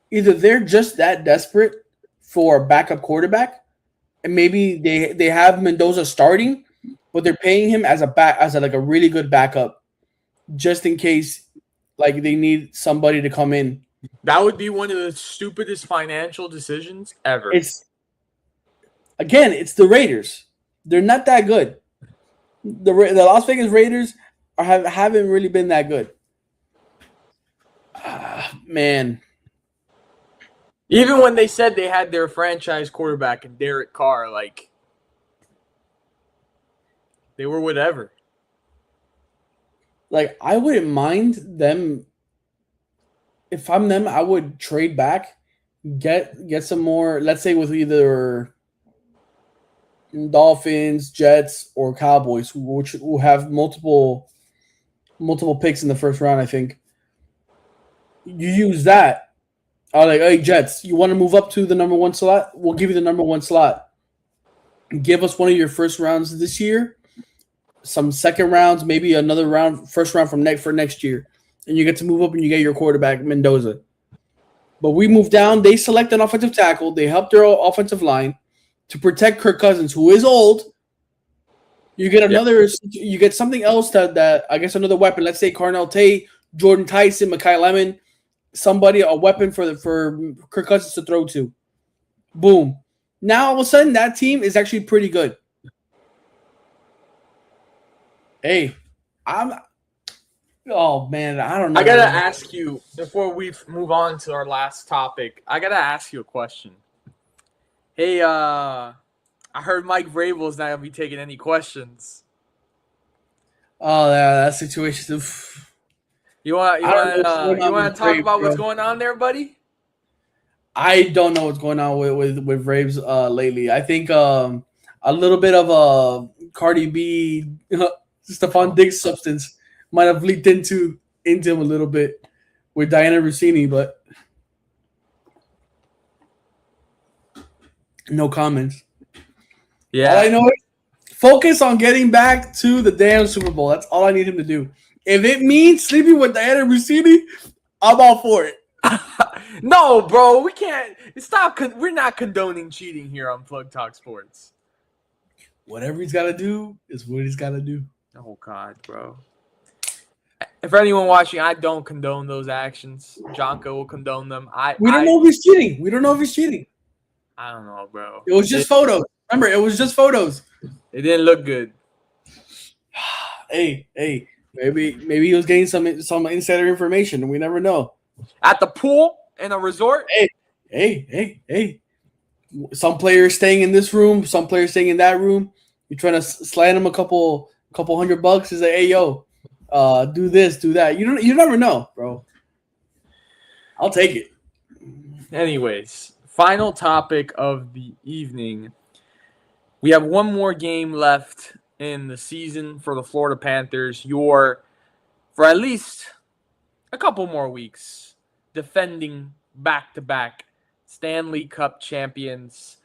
S1: Either they're just that desperate for a backup quarterback, and maybe they have Mendoza starting, but they're paying him as like a really good backup, just in case like they need somebody to come in.
S2: That would be one of the stupidest financial decisions ever.
S1: It's the Raiders. They're not that good. The Las Vegas Raiders haven't really been that good. Man.
S2: Even when they said they had their franchise quarterback in Derek Carr, like, they were whatever.
S1: Like, I wouldn't mind them. If I'm them, I would trade back, get some more. Let's say with either Dolphins, Jets, or Cowboys, which will have multiple picks in the first round. I think you use that. Like, hey, Jets, you want to move up to the number one slot? We'll give you the number one slot. Give us one of your first rounds this year, some second rounds, maybe another round, first round for next year, and you get to move up and you get your quarterback Mendoza. But we move down. They select an offensive tackle. They help their offensive line to protect Kirk Cousins, who is old. You get another. Yep. You get something else that I guess another weapon. Let's say Carnell Tate, Jordan Tyson, Mekhi Lemon, somebody, a weapon for Kirk Cousins to throw to. Boom. Now all of a sudden that team is actually pretty good. Hey, oh man, I don't know.
S2: I gotta ask you before we move on to our last topic. I gotta ask you a question. Hey, I heard Mike Vrabel's not gonna be taking any questions.
S1: Oh, that situation. Oof.
S2: You want to talk about what's going on there, buddy?
S1: I don't know what's going on with Braves lately. I think a little bit of a Cardi B, Stephon Diggs substance might have leaked into him a little bit with Diana Rossini, but no comments.
S2: Yeah.
S1: All I know is focus on getting back to the damn Super Bowl. That's all I need him to do. If it means sleeping with Diana Rossini, I'm all for it.
S2: No, bro, we can't. Stop. We're not condoning cheating here on Plug Talk Sports.
S1: Whatever he's got to do is what he's got to do.
S2: Oh, God, bro. For anyone watching, I don't condone those actions. Jonko will condone them.
S1: We don't know if he's cheating. We don't know if he's cheating.
S2: I don't know, bro.
S1: It was just photos. Remember, it was just photos.
S2: It didn't look good.
S1: Hey, maybe he was getting some insider information. We never know.
S2: At the pool in a resort.
S1: Hey. Some players staying in this room, some players staying in that room. You're trying to slide them a couple $100. Is like, hey, yo, do this, do that. You never know, bro. I'll take it.
S2: Anyways, final topic of the evening. We have one more game left in the season for the Florida Panthers. For at least a couple more weeks, defending back-to-back Stanley Cup champions.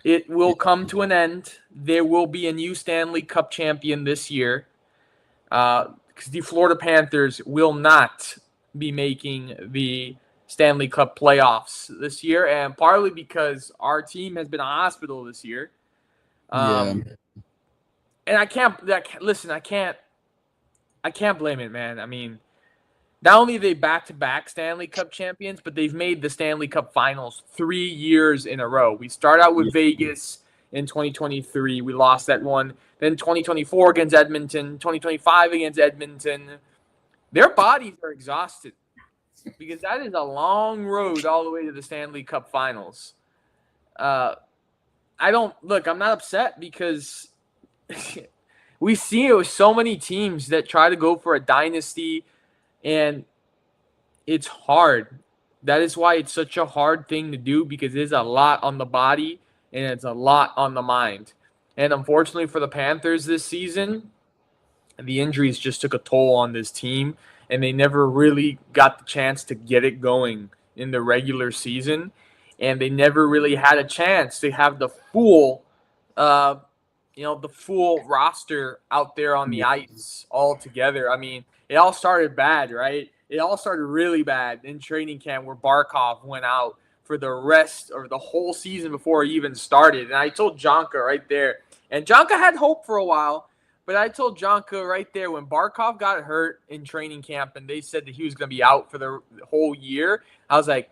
S2: It will come to an end. There will be a new Stanley Cup champion this year. Because the Florida Panthers will not be making the Stanley Cup playoffs this year, and partly because our team has been a hospital this year. And I can't blame it, man. I mean, not only are they back-to-back Stanley Cup champions, but they've made the Stanley Cup Finals 3 years in a row. We start out with Vegas in 2023. We lost that one. Then 2024 against Edmonton, 2025 against Edmonton. Their bodies are exhausted because that is a long road all the way to the Stanley Cup Finals. I'm not upset because we see it with so many teams that try to go for a dynasty, and it's hard. That is why it's such a hard thing to do, because there's a lot on the body and it's a lot on the mind. And unfortunately for the Panthers this season, the injuries just took a toll on this team, and they never really got the chance to get it going in the regular season. And they never really had a chance to have the full roster out there on the ice all together. I mean, it all started bad, right? It all started really bad in training camp, where Barkov went out for the rest or the whole season before it even started. And I told Jonka right there, and Jonka had hope for a while, but I told Jonka right there when Barkov got hurt in training camp and they said that he was going to be out for the whole year, I was like,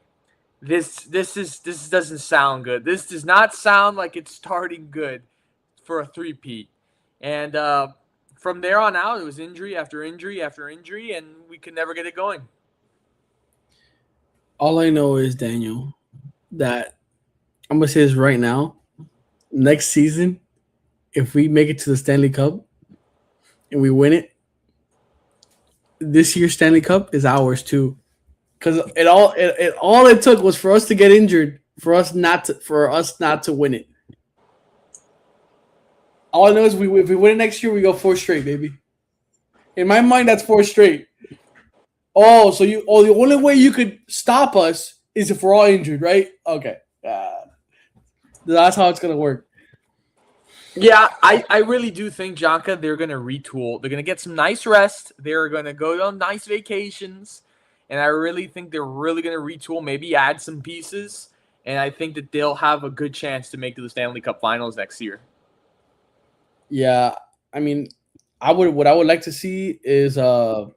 S2: this doesn't sound good. This does not sound like it's starting good for a three-peat. And from there on out, it was injury after injury after injury, and we could never get it going.
S1: All I know is, Daniel, that I'm going to say this right now. Next season, if we make it to the Stanley Cup and we win it, this year's Stanley Cup is ours too. Because all it took was for us to get injured, for us not to win it. All I know is if we win it next year, we go 4 straight, baby. In my mind, that's 4 straight. The only way you could stop us is if we're all injured, right? Okay. That's how it's gonna work.
S2: Yeah, I really do think, Jonka, they're gonna retool. They're gonna get some nice rest. They're gonna go on nice vacations. And I really think they're really going to retool, maybe add some pieces. And I think that they'll have a good chance to make to the Stanley Cup Finals next year.
S1: Yeah, I mean, what I would like to see is a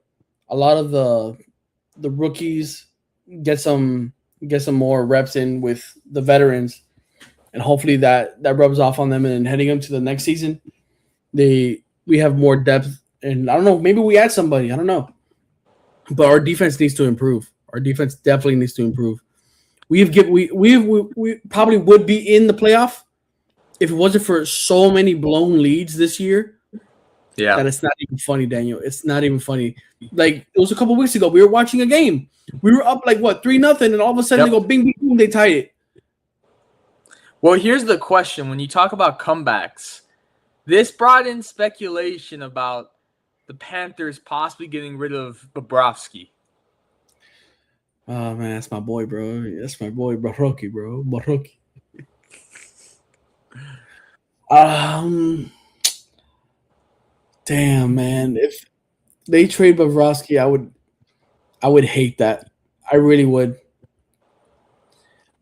S1: lot of the rookies get some more reps in with the veterans, and hopefully that rubs off on them. And heading them to the next season, we have more depth. And I don't know, maybe we add somebody. I don't know. But our defense needs to improve. Our defense definitely needs to improve. We probably would be in the playoff if it wasn't for so many blown leads this year.
S2: Yeah,
S1: that it's not even funny, Daniel. It's not even funny. Like, it was a couple weeks ago. We were watching a game. We were up 3-0, and all of a sudden they go bing, bing, boom. They tied it.
S2: Well, here's the question: when you talk about comebacks, this brought in speculation about the Panthers possibly getting rid of Bobrovsky.
S1: Oh, man, that's my boy, bro. That's my boy, Bobrovsky, bro. Bobrovsky. Damn, man. If they trade Bobrovsky, I would hate that. I really would.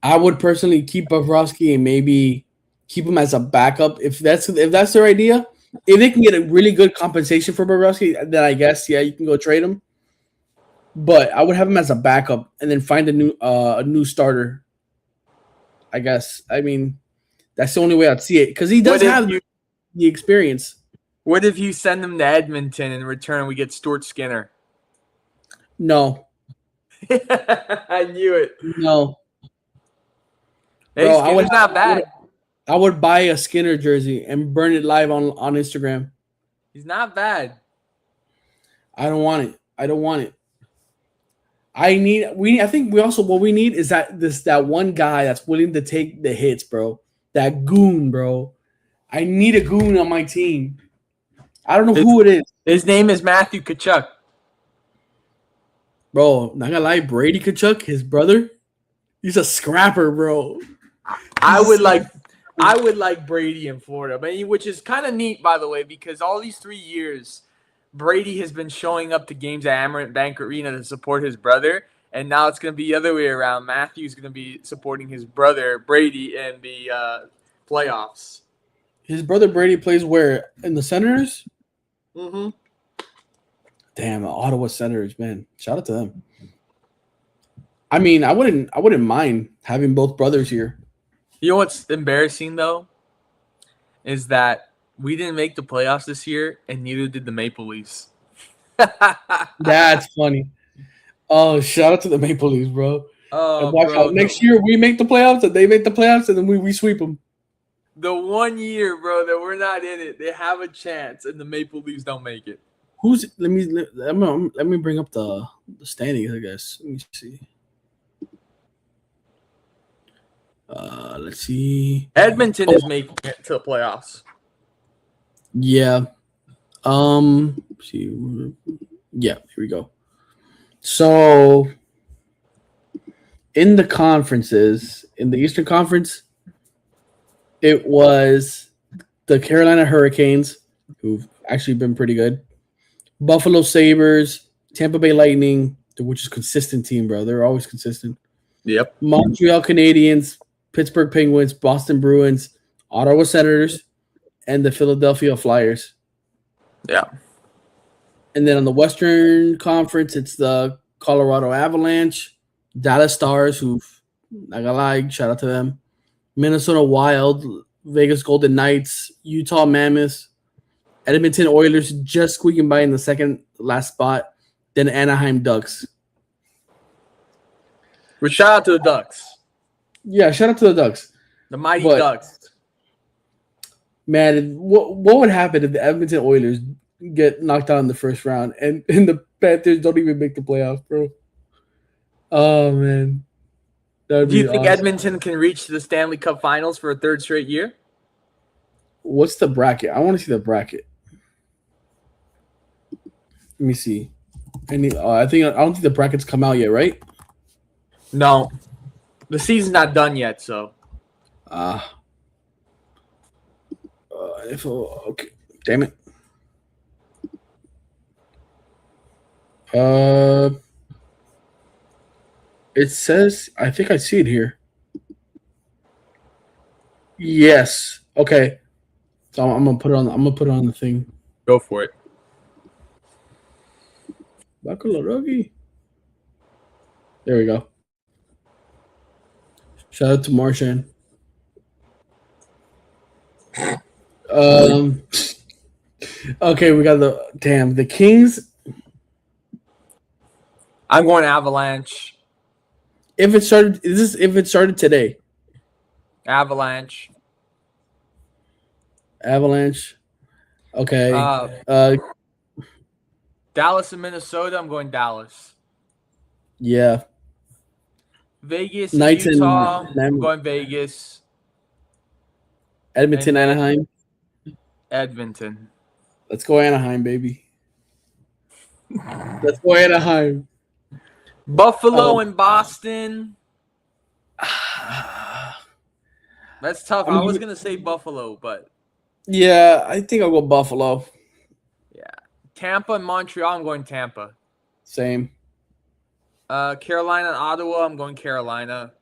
S1: I would personally keep Bobrovsky and maybe keep him as a backup if that's their idea. If they can get a really good compensation for Bobrovsky, then I guess, yeah, you can go trade him. But I would have him as a backup and then find a new starter, I guess. I mean, that's the only way I'd see it, because he does have the experience.
S2: What if you send him to Edmonton and in return we get Stuart Skinner?
S1: No.
S2: I knew it.
S1: No.
S2: Hey, bro, Skinner's not bad.
S1: I would buy a Skinner jersey and burn it live on Instagram.
S2: He's not bad.
S1: I don't want it. I think what we need is that one guy that's willing to take the hits, bro. That goon, bro. I need a goon on my team. I don't know who it is.
S2: His name is Matthew Tkachuk.
S1: Bro, not gonna lie, Brady Tkachuk, his brother, he's a scrapper, bro.
S2: I would like Brady in Florida, which is kind of neat, by the way, because all these 3 years, Brady has been showing up to games at Amerant Bank Arena to support his brother, and now it's going to be the other way around. Matthew's going to be supporting his brother, Brady, in the playoffs.
S1: His brother Brady plays where? In the Senators?
S2: Mm-hmm.
S1: Damn, Ottawa Senators, man. Shout out to them. I mean, I wouldn't mind having both brothers here.
S2: You know what's embarrassing though? Is that we didn't make the playoffs this year, and neither did the Maple Leafs.
S1: That's funny. Oh, shout out to the Maple Leafs, bro. And
S2: Oh,
S1: watch
S2: bro.
S1: out. Next year we make the playoffs and they make the playoffs and then we sweep them.
S2: The 1 year, bro, that we're not in it, they have a chance, and the Maple Leafs don't make it.
S1: Let me bring up the standings, I guess. Let me see. Let's see.
S2: Edmonton is making it to the playoffs.
S1: Yeah. See. Yeah, here we go. So in the conferences, in the Eastern Conference, it was the Carolina Hurricanes, who've actually been pretty good. Buffalo Sabres, Tampa Bay Lightning, which is a consistent team, bro. They're always consistent.
S2: Yep.
S1: Montreal Canadiens, Pittsburgh Penguins, Boston Bruins, Ottawa Senators, and the Philadelphia Flyers.
S2: Yeah.
S1: And then on the Western Conference, it's the Colorado Avalanche, Dallas Stars, who've, not gonna lie, shout out to them, Minnesota Wild, Vegas Golden Knights, Utah Mammoths, Edmonton Oilers just squeaking by in the second last spot, then Anaheim Ducks.
S2: But shout out to the Ducks.
S1: Yeah, shout out to the Ducks.
S2: The mighty Ducks.
S1: Man, what would happen if the Edmonton Oilers get knocked out in the first round and the Panthers don't even make the playoffs, bro? Oh, man.
S2: Do you think Edmonton can reach the Stanley Cup Finals for a third straight year?
S1: What's the bracket? I want to see the bracket. Let me see. I don't think the brackets come out yet, right?
S2: No. The season's not done yet, so.
S1: Okay. Damn it. It says, I think I see it here. Yes. Okay. So I'm gonna put it on the thing.
S2: Go for it.
S1: Bakularogi. There we go. Shout out to Marshan. Okay, we got the Kings.
S2: I'm going Avalanche.
S1: If it started today.
S2: Avalanche.
S1: Okay.
S2: Dallas and Minnesota, I'm going Dallas.
S1: Yeah.
S2: Vegas
S1: Knights
S2: and Utah,
S1: and
S2: I'm going Vegas.
S1: Edmonton, Anaheim.
S2: Edmonton.
S1: Let's go Anaheim, baby. Let's go Anaheim.
S2: Buffalo and Boston. That's tough. I was going to say Buffalo, but.
S1: Yeah, I think I'll go Buffalo.
S2: Yeah. Tampa and Montreal, I'm going Tampa.
S1: Same.
S2: Carolina and Ottawa, I'm going Carolina.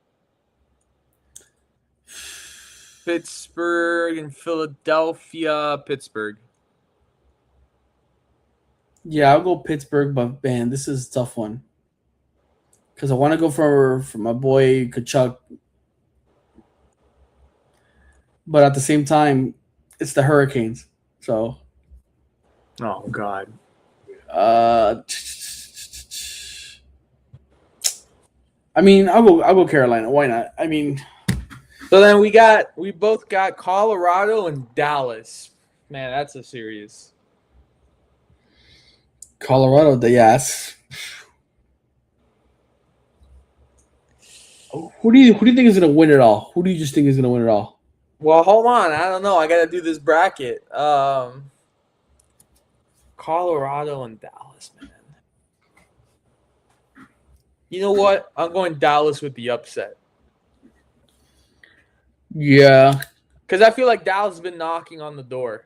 S2: Pittsburgh and Philadelphia, Pittsburgh.
S1: Yeah, I'll go Pittsburgh, but man, this is a tough one. Because I want to go for my boy Kachuk. But at the same time, it's the Hurricanes. So.
S2: Oh, God.
S1: I mean, I'll go Carolina. Why not? I mean.
S2: So then we both got Colorado and Dallas. Man, that's a serious.
S1: Colorado, yes. Who do you think is going to win it all? Who do you just think is going to win it all?
S2: Well, hold on. I don't know. I got to do this bracket. Colorado and Dallas, man. You know what? I'm going Dallas with the upset.
S1: Yeah.
S2: Because I feel like Dallas has been knocking on the door.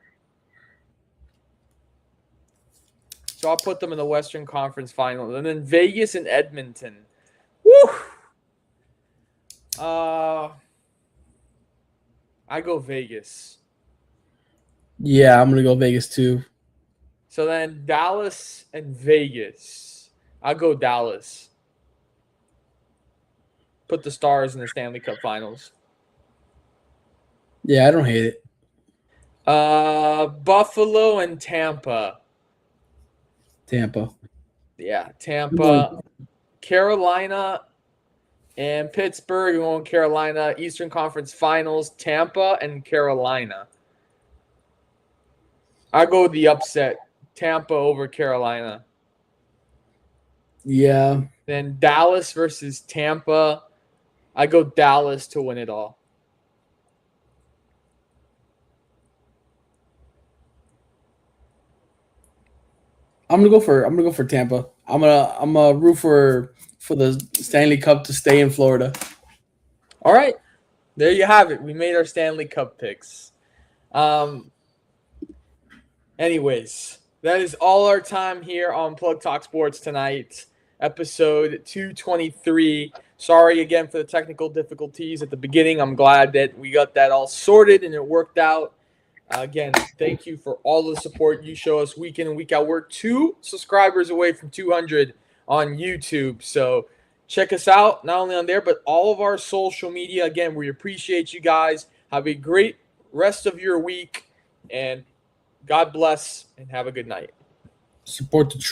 S2: So I'll put them in the Western Conference Finals. And then Vegas and Edmonton. Woo! I go Vegas.
S1: Yeah, I'm going to go Vegas too.
S2: So then Dallas and Vegas. I'll go Dallas. Put the Stars in the Stanley Cup Finals.
S1: Yeah, I don't hate it.
S2: Buffalo and Tampa.
S1: Tampa.
S2: Yeah,
S1: I'm
S2: Tampa.
S1: going-
S2: Carolina and Pittsburgh. We're going Carolina. Eastern Conference Finals. Tampa and Carolina. I go with the upset. Tampa over Carolina.
S1: Yeah.
S2: Then Dallas versus Tampa. I go Dallas to win it all.
S1: I'm gonna go for Tampa. I'm gonna root for the Stanley Cup to stay in Florida.
S2: All right. There you have it. We made our Stanley Cup picks. Anyways, that is all our time here on Plug Talk Sports tonight, episode 223. Sorry again for the technical difficulties at the beginning. I'm glad that we got that all sorted and it worked out. Again, thank you for all the support you show us week in and week out. We're 2 subscribers away from 200 on YouTube. So check us out, not only on there, but all of our social media. Again, we appreciate you guys. Have a great rest of your week, and God bless, and have a good night.
S1: Support the troops.